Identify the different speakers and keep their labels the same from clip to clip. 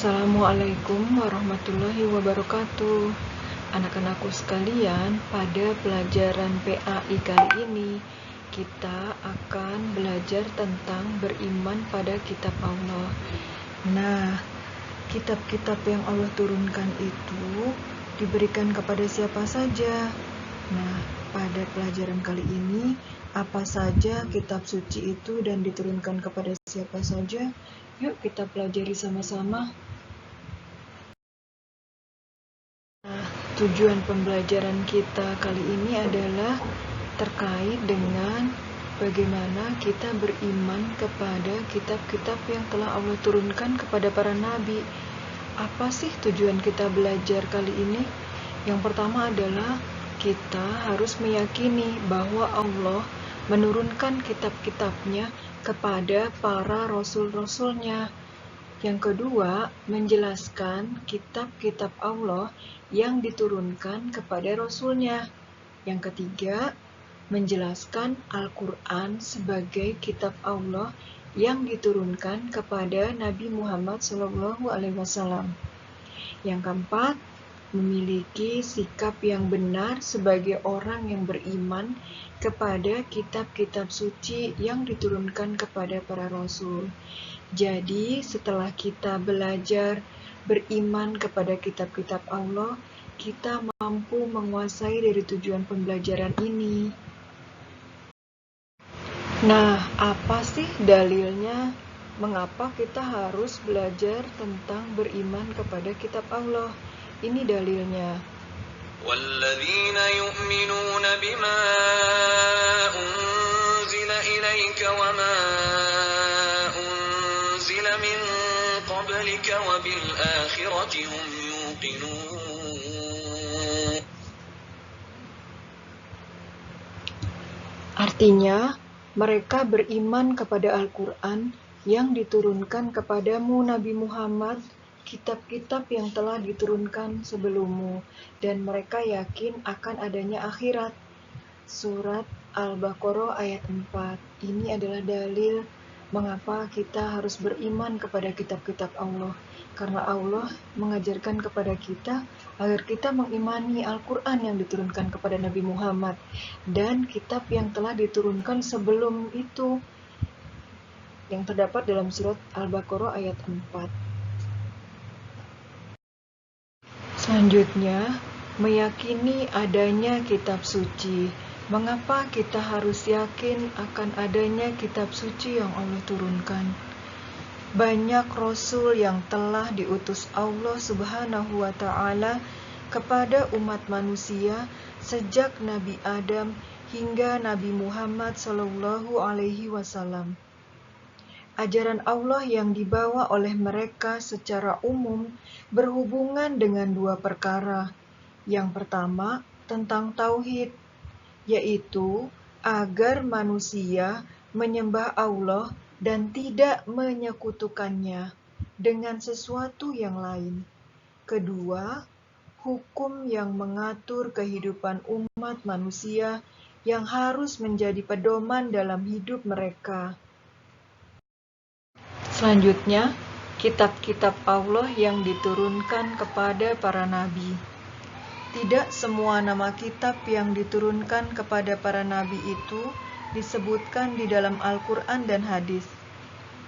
Speaker 1: Assalamualaikum warahmatullahi wabarakatuh. Anak-anakku sekalian, pada pelajaran PAI kali ini kita akan belajar tentang beriman pada kitab Allah. Nah, kitab-kitab yang Allah turunkan itu diberikan kepada siapa saja? Nah, pada pelajaran kali ini, apa saja kitab suci itu dan diturunkan kepada siapa saja? Yuk kita pelajari sama-sama. Nah, tujuan pembelajaran kita kali ini adalah terkait dengan bagaimana kita beriman kepada kitab-kitab yang telah Allah turunkan kepada para nabi. Apa sih tujuan kita belajar kali ini? Yang pertama adalah kita harus meyakini bahwa Allah menurunkan kitab-kitabnya kepada para rasul-rasulnya. Yang kedua, menjelaskan kitab-kitab Allah yang diturunkan kepada Rasulnya. Yang ketiga, menjelaskan Al-Quran sebagai kitab Allah yang diturunkan kepada Nabi Muhammad SAW. Yang keempat, memiliki sikap yang benar sebagai orang yang beriman kepada kitab-kitab suci yang diturunkan kepada para Rasul. Jadi, setelah kita belajar beriman kepada kitab-kitab Allah, kita mampu menguasai dari tujuan pembelajaran ini. Nah, apa sih dalilnya? Mengapa kita harus belajar tentang beriman kepada kitab Allah? Ini dalilnya.
Speaker 2: وَالَّذِينَ يُؤْمِنُونَ بِمَا أُنْزِلَ إِلَيْكَ وَمَا أُنْزِلَ مِنْ قَبْلِكَ وَبِالْآخِرَةِ هُمْ يُوقِنُونَ.
Speaker 1: Artinya, mereka beriman kepada Al-Quran yang diturunkan kepadamu Nabi Muhammad, kitab-kitab yang telah diturunkan sebelummu, dan mereka yakin akan adanya akhirat. Surat Al-Baqarah ayat 4. Ini adalah dalil mengapa kita harus beriman kepada kitab-kitab Allah. Karena Allah mengajarkan kepada kita agar kita mengimani Al-Quran yang diturunkan kepada Nabi Muhammad dan kitab yang telah diturunkan sebelum itu, yang terdapat dalam surat Al-Baqarah ayat 4. Selanjutnya, meyakini adanya kitab suci. Mengapa kita harus yakin akan adanya kitab suci yang Allah turunkan? Banyak rasul yang telah diutus Allah Subhanahu wa Ta'ala kepada umat manusia sejak Nabi Adam hingga Nabi Muhammad SAW. Ajaran Allah yang dibawa oleh mereka secara umum berhubungan dengan dua perkara. Yang pertama, tentang tauhid, yaitu agar manusia menyembah Allah dan tidak menyekutukannya dengan sesuatu yang lain. Kedua, hukum yang mengatur kehidupan umat manusia yang harus menjadi pedoman dalam hidup mereka. Selanjutnya, kitab-kitab Allah yang diturunkan kepada para nabi. Tidak semua nama kitab yang diturunkan kepada para nabi itu disebutkan di dalam Al-Quran dan hadis.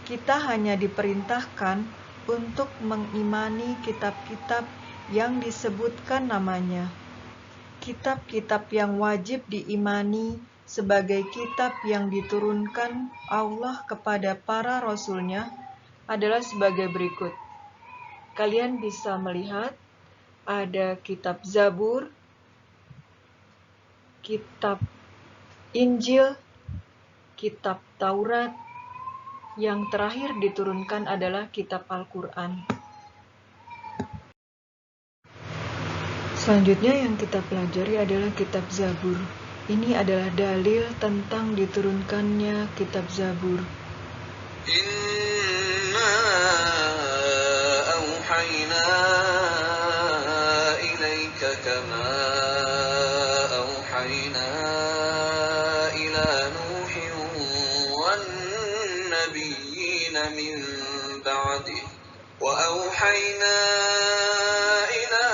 Speaker 1: Kita hanya diperintahkan untuk mengimani kitab-kitab yang disebutkan namanya. Kitab-kitab yang wajib diimani sebagai kitab yang diturunkan Allah kepada para rasulnya adalah sebagai berikut. Kalian bisa melihat ada kitab Zabur, kitab Injil, kitab Taurat, yang terakhir diturunkan adalah kitab Al-Quran. Selanjutnya yang kita pelajari adalah kitab Zabur. Ini adalah dalil tentang diturunkannya kitab Zabur.
Speaker 2: Inna awhayna ilaika kama awhayna ila Nuhin wan nabiyyin min ba'dih wa وأوحينا إلى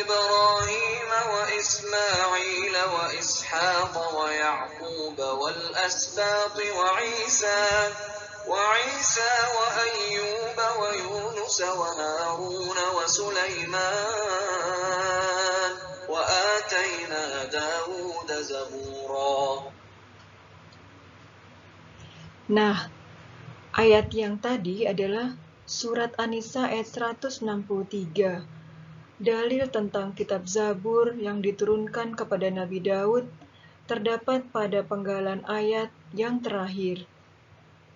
Speaker 2: إبراهيم وإسماعيل وإسحاق ويعقوب والأسباط وعيسى وأيوب ويونس وهارون وسليمان وآتينا داود زبورا.
Speaker 1: Nah, ayat yang tadi adalah surat An-Nisa ayat 163. Dalil tentang kitab Zabur yang diturunkan kepada Nabi Daud terdapat pada penggalan ayat yang terakhir.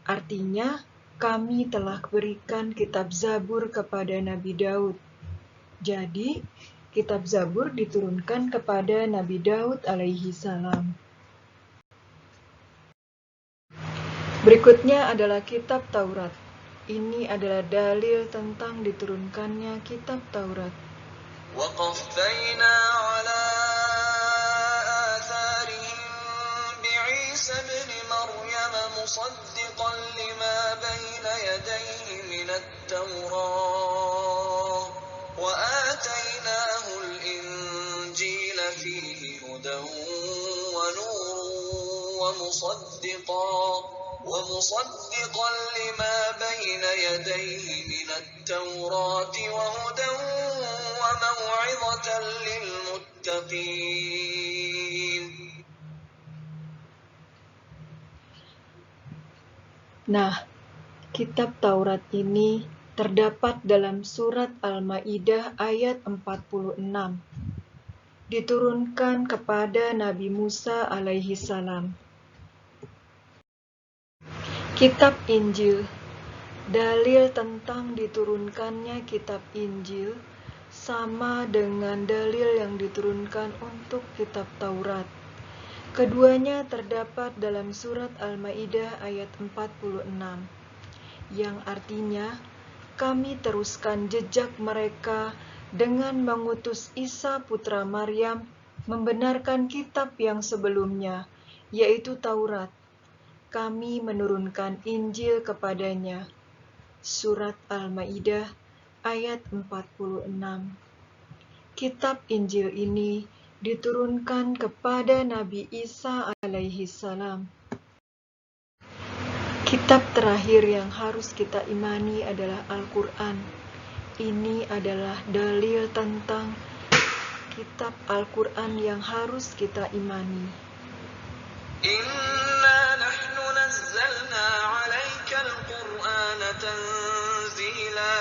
Speaker 1: Artinya, kami telah berikan kitab Zabur kepada Nabi Daud. Jadi, kitab Zabur diturunkan kepada Nabi Daud alaihi salam. Berikutnya adalah kitab Taurat. Ini adalah dalil tentang diturunkannya kitab Taurat.
Speaker 2: وقفينا على آثارهم بعيسى ابن مريم مصدقا لما بين يديه من التوراة وآتيناه الإنجيل فيه هدى ونور ومصدقا لما بين يديه من التوراة وهدى وموعظة للمتقين.
Speaker 1: Nah, kitab Taurat ini terdapat dalam surat Al-Maidah ayat 46. Diturunkan kepada Nabi Musa alaihi salam. Kitab Injil. Dalil tentang diturunkannya kitab Injil sama dengan dalil yang diturunkan untuk kitab Taurat. Keduanya terdapat dalam surat Al-Maidah ayat 46, yang artinya, kami teruskan jejak mereka dengan mengutus Isa putra Maryam membenarkan kitab yang sebelumnya, yaitu Taurat. Kami menurunkan Injil kepadanya. Surat Al-Maidah ayat 46. Kitab Injil ini diturunkan kepada Nabi Isa alaihi salam. Kitab terakhir yang harus kita imani adalah Al-Quran. Ini adalah dalil tentang kitab Al-Quran yang harus kita imani.
Speaker 2: Inna nahnu nazzalna 'alaika al-Qur'ana tanzila.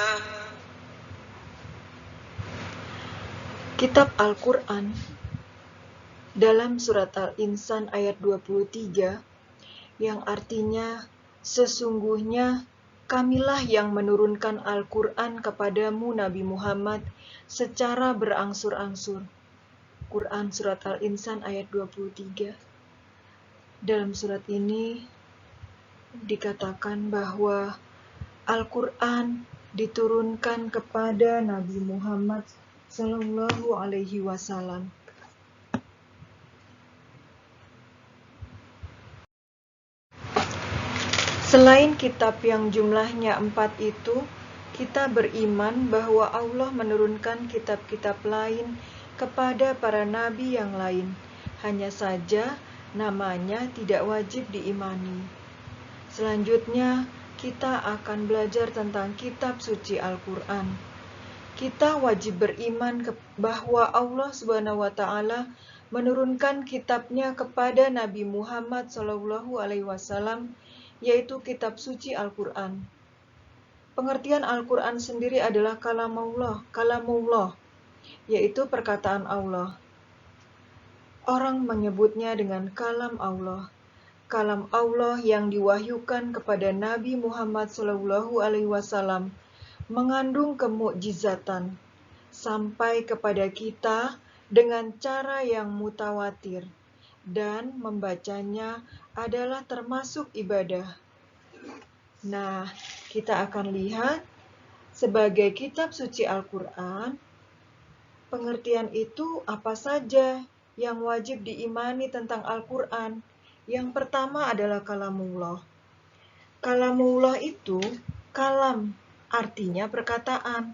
Speaker 1: Kitab Al-Quran dalam surat Al-Insan ayat 23 yang artinya sesungguhnya kamilah yang menurunkan Al-Quran kepadamu Nabi Muhammad secara berangsur-angsur. Quran surat Al-Insan ayat 23. Dalam surat ini dikatakan bahwa Al-Quran diturunkan kepada Nabi Muhammad Sallallahu Alaihi Wasallam. Selain kitab yang jumlahnya 4 itu, kita beriman bahwa Allah menurunkan kitab-kitab lain kepada para nabi yang lain. Hanya saja namanya tidak wajib diimani. Selanjutnya, kita akan belajar tentang kitab suci Al-Quran. Kita wajib beriman bahwa Allah SWT menurunkan kitabnya kepada Nabi Muhammad SAW, yaitu kitab suci Al-Quran. Pengertian Al-Quran sendiri adalah kalamullah, yaitu perkataan Allah. Orang menyebutnya dengan kalam Allah. Kalam Allah yang diwahyukan kepada Nabi Muhammad SAW mengandung kemukjizatan sampai kepada kita dengan cara yang mutawatir, dan membacanya adalah termasuk ibadah. Nah, kita akan lihat sebagai kitab suci Al-Quran, pengertian itu apa saja yang wajib diimani tentang Al-Quran. Yang pertama adalah kalamullah. Kalamullah itu kalam, artinya perkataan.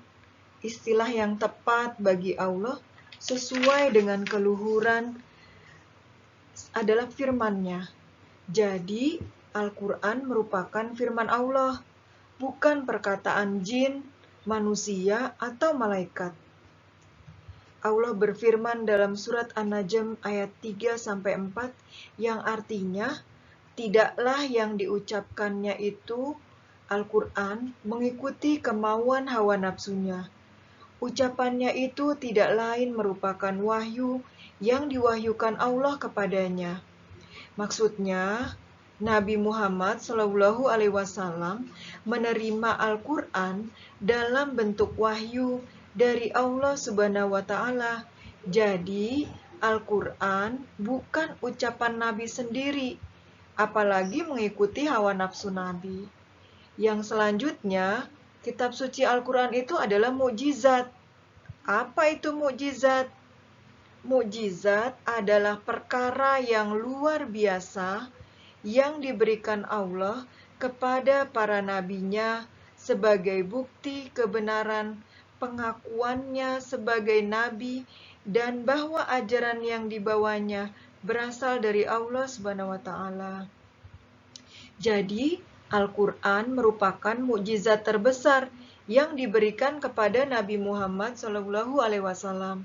Speaker 1: Istilah yang tepat bagi Allah sesuai dengan keluhuran adalah firman-Nya. Jadi, Al-Quran merupakan firman Allah, bukan perkataan jin, manusia, atau malaikat. Allah berfirman dalam surat An-Najm ayat 3-4 yang artinya, tidaklah yang diucapkannya itu, Al-Quran, mengikuti kemauan hawa nafsunya. Ucapannya itu tidak lain merupakan wahyu yang diwahyukan Allah kepadanya. Maksudnya, Nabi Muhammad SAW menerima Al-Quran dalam bentuk wahyu dari Allah Subhanahu wa Ta'ala. Jadi, Al-Quran bukan ucapan Nabi sendiri, apalagi mengikuti hawa nafsu Nabi. Yang selanjutnya, kitab suci Al-Quran itu adalah mukjizat. Apa itu mukjizat? Mukjizat adalah perkara yang luar biasa yang diberikan Allah kepada para nabinya sebagai bukti kebenaran pengakuannya sebagai nabi dan bahwa ajaran yang dibawanya berasal dari Allah Subhanahu wa Ta'ala. Jadi, Al-Quran merupakan mukjizat terbesar yang diberikan kepada Nabi Muhammad SAW.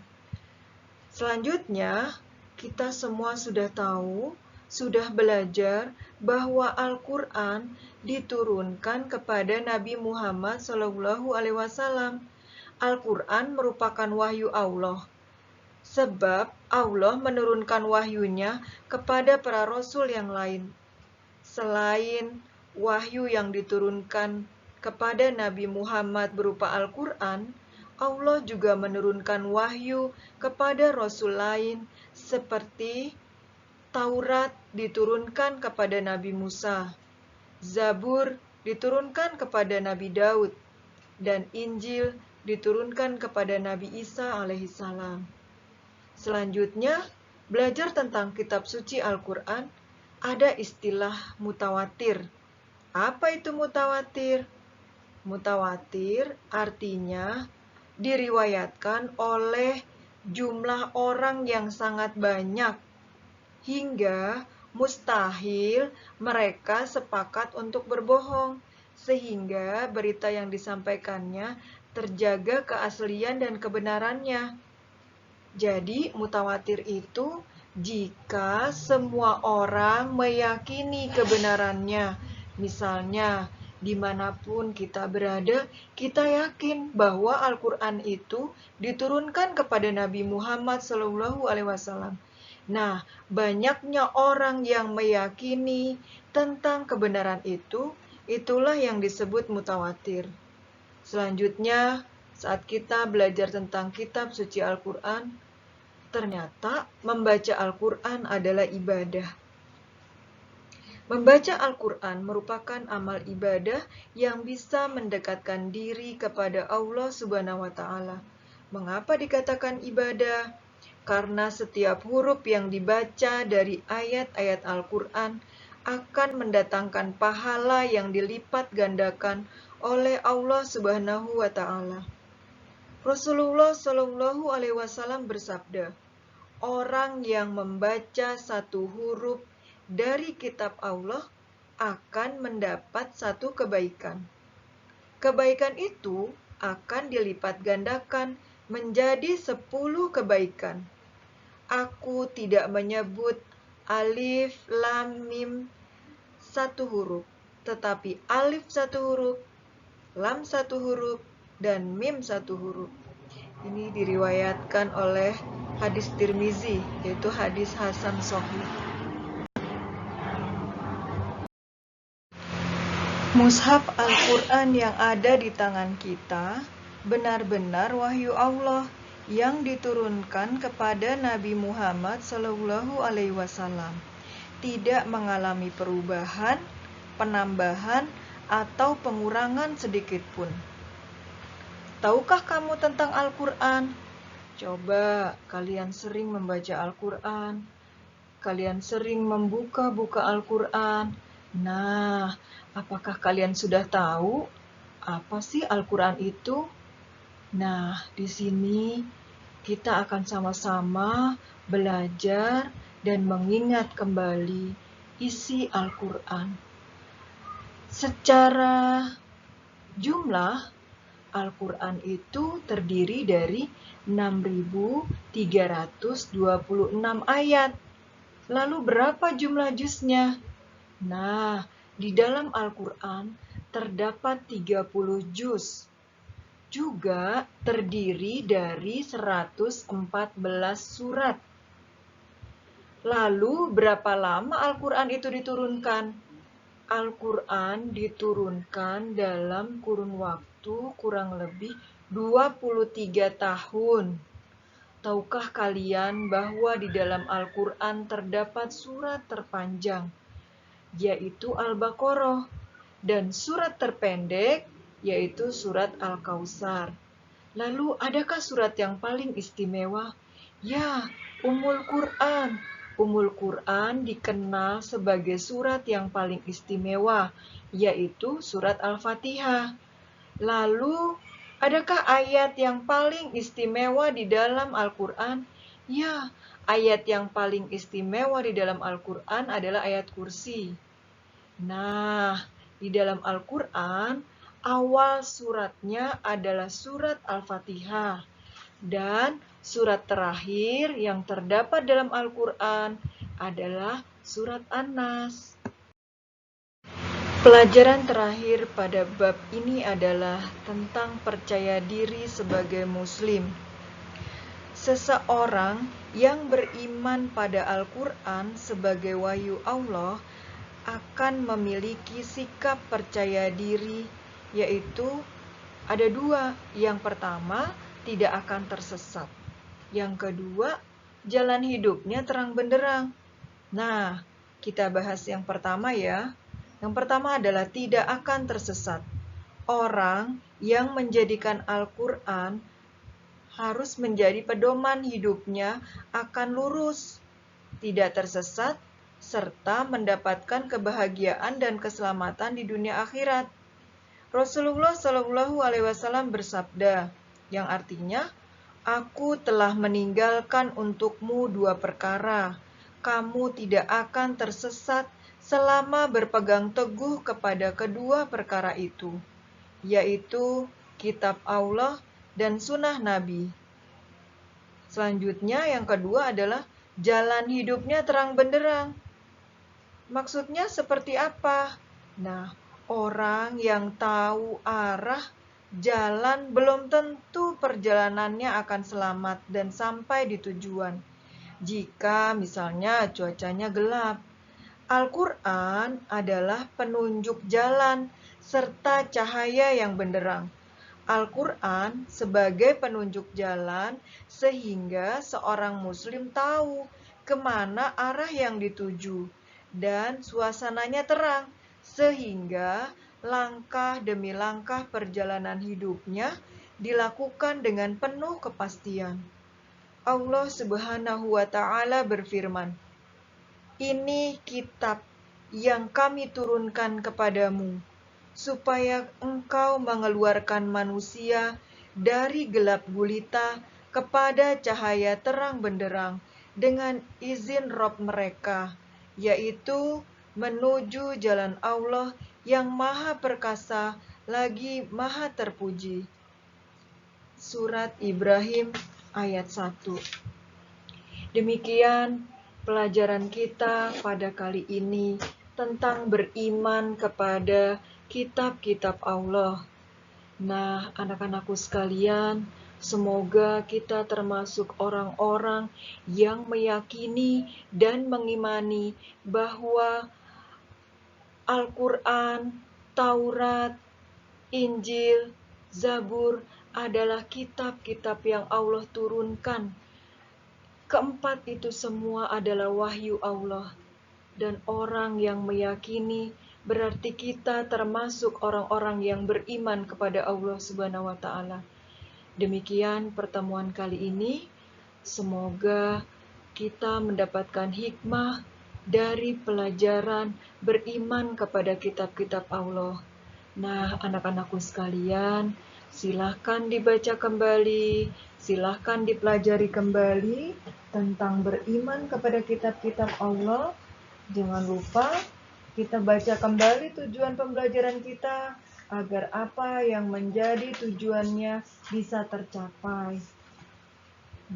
Speaker 1: Selanjutnya, kita semua sudah tahu, sudah belajar bahwa Al-Quran diturunkan kepada Nabi Muhammad SAW. Al-Quran merupakan wahyu Allah, sebab Allah menurunkan wahyunya kepada para rasul yang lain. Selain wahyu yang diturunkan kepada Nabi Muhammad berupa Al-Quran, Allah juga menurunkan wahyu kepada rasul lain seperti Taurat diturunkan kepada Nabi Musa, Zabur diturunkan kepada Nabi Daud, dan Injil diturunkan kepada Nabi Isa alaihissalam. Selanjutnya, belajar tentang kitab suci Al-Quran, ada istilah mutawatir. Apa itu mutawatir? Mutawatir artinya diriwayatkan oleh jumlah orang yang sangat banyak, hingga mustahil mereka sepakat untuk berbohong, sehingga berita yang disampaikannya terjaga keaslian dan kebenarannya. Jadi, mutawatir itu jika semua orang meyakini kebenarannya. Misalnya, dimanapun kita berada, kita yakin bahwa Al-Quran itu diturunkan kepada Nabi Muhammad SAW. Nah, banyaknya orang yang meyakini tentang kebenaran itu, itulah yang disebut mutawatir. Selanjutnya, saat kita belajar tentang kitab suci Al-Quran, ternyata membaca Al-Quran adalah ibadah. Membaca Al-Quran merupakan amal ibadah yang bisa mendekatkan diri kepada Allah Subhanahu wa Ta'ala. Mengapa dikatakan ibadah? Karena setiap huruf yang dibaca dari ayat-ayat Al-Quran akan mendatangkan pahala yang dilipat gandakan oleh Allah Subhanahu wa Ta'ala. Rasulullah Shallallahu Alaihi Wasallam bersabda, orang yang membaca satu huruf dari kitab Allah akan mendapat satu kebaikan. Kebaikan itu akan dilipat gandakan menjadi 10 kebaikan. Aku tidak menyebut alif, lam, mim satu huruf, tetapi alif satu huruf, lam satu huruf, dan mim satu huruf. Ini diriwayatkan oleh hadis Tirmizi, yaitu hadis Hasan Sahih. Mushaf Al-Quran yang ada di tangan kita benar-benar wahyu Allah yang diturunkan kepada Nabi Muhammad SAW, tidak mengalami perubahan, penambahan, atau pengurangan sedikit pun. Tahukah kamu tentang Al-Quran? Coba kalian sering membaca Al-Quran, kalian sering membuka-buka Al-Quran. Nah, apakah kalian sudah tahu Apa sih Al-Quran itu? Nah, di sini kita akan sama-sama belajar dan mengingat kembali isi Al-Quran. Secara jumlah, Al-Quran itu terdiri dari 6.326 ayat. Lalu berapa jumlah juznya? Nah, di dalam Al-Quran terdapat 30 juz. Juga terdiri dari 114 surat. Lalu berapa lama Al-Quran itu diturunkan? Al-Quran diturunkan dalam kurun waktu kurang lebih 23 tahun. Tahukah kalian bahwa di dalam Al-Quran terdapat surat terpanjang, yaitu Al-Baqarah, dan surat terpendek, yaitu surat Al-Kautsar. Lalu adakah surat yang paling istimewa? Ya, Ummul Quran. Ummul Quran dikenal sebagai surat yang paling istimewa, yaitu surat Al-Fatihah. Lalu, adakah ayat yang paling istimewa di dalam Al-Quran? Ya, ayat yang paling istimewa di dalam Al-Quran adalah ayat kursi. Nah, di dalam Al-Quran, awal suratnya adalah surat Al-Fatihah. Dan surat terakhir yang terdapat dalam Al-Quran adalah surat An-Nas. Pelajaran terakhir pada bab ini adalah tentang percaya diri sebagai Muslim. Seseorang yang beriman pada Al-Quran sebagai wahyu Allah akan memiliki sikap percaya diri, yaitu ada dua. Yang pertama, tidak akan tersesat. Yang kedua, jalan hidupnya terang benderang. Nah, kita bahas yang pertama ya. Yang pertama adalah tidak akan tersesat. Orang yang menjadikan Al-Quran harus menjadi pedoman hidupnya akan lurus, tidak tersesat, serta mendapatkan kebahagiaan dan keselamatan di dunia akhirat. Rasulullah Shallallahu Alaihi Wasallam bersabda, yang artinya, "Aku telah meninggalkan untukmu dua perkara. Kamu tidak akan tersesat selama berpegang teguh kepada kedua perkara itu, yaitu kitab Allah dan sunnah Nabi." Selanjutnya, yang kedua adalah jalan hidupnya terang benderang. Maksudnya seperti apa? Nah, orang yang tahu arah jalan belum tentu perjalanannya akan selamat dan sampai di tujuan. Jika misalnya cuacanya gelap, Al-Quran adalah penunjuk jalan serta cahaya yang benderang. Al-Quran sebagai penunjuk jalan sehingga seorang muslim tahu kemana arah yang dituju dan suasananya terang sehingga langkah demi langkah perjalanan hidupnya dilakukan dengan penuh kepastian. Allah Subhanahu wa Ta'ala berfirman, "Ini kitab yang kami turunkan kepadamu, supaya engkau mengeluarkan manusia dari gelap gulita kepada cahaya terang benderang dengan izin Rabb mereka, yaitu menuju jalan Allah yang maha perkasa lagi maha terpuji." Surat Ibrahim ayat 1. Demikian pelajaran kita pada kali ini tentang beriman kepada kitab-kitab Allah. Nah, anak-anakku sekalian, semoga kita termasuk orang-orang yang meyakini dan mengimani bahwa Al-Quran, Taurat, Injil, Zabur adalah kitab-kitab yang Allah turunkan. Keempat itu semua adalah wahyu Allah. Dan orang yang meyakini berarti kita termasuk orang-orang yang beriman kepada Allah Subhanahu wa Ta'ala. Demikian pertemuan kali ini. Semoga kita mendapatkan hikmah dari pelajaran beriman kepada kitab-kitab Allah. Nah, anak-anakku sekalian, silahkan dibaca kembali, silahkan dipelajari kembali tentang beriman kepada kitab-kitab Allah. Jangan lupa kita baca kembali tujuan pembelajaran kita agar apa yang menjadi tujuannya bisa tercapai.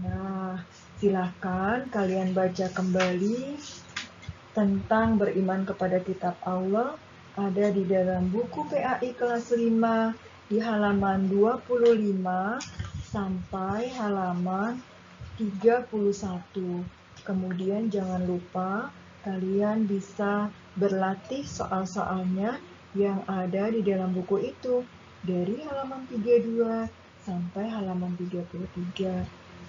Speaker 1: Nah, silahkan kalian baca kembali tentang beriman kepada kitab Allah. Ada di dalam buku PAI kelas 5 di halaman 25 sampai halaman 31. Kemudian jangan lupa kalian bisa berlatih soal-soalnya yang ada di dalam buku itu dari halaman 32 sampai halaman 33.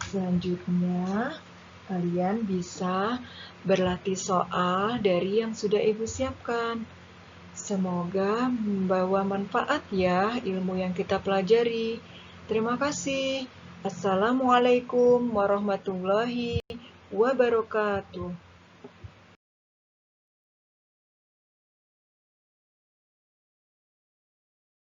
Speaker 1: Selanjutnya, kalian bisa berlatih soal dari yang sudah Ibu siapkan. Semoga membawa manfaat ya ilmu yang kita pelajari. Terima kasih. Assalamualaikum warahmatullahi wabarakatuh.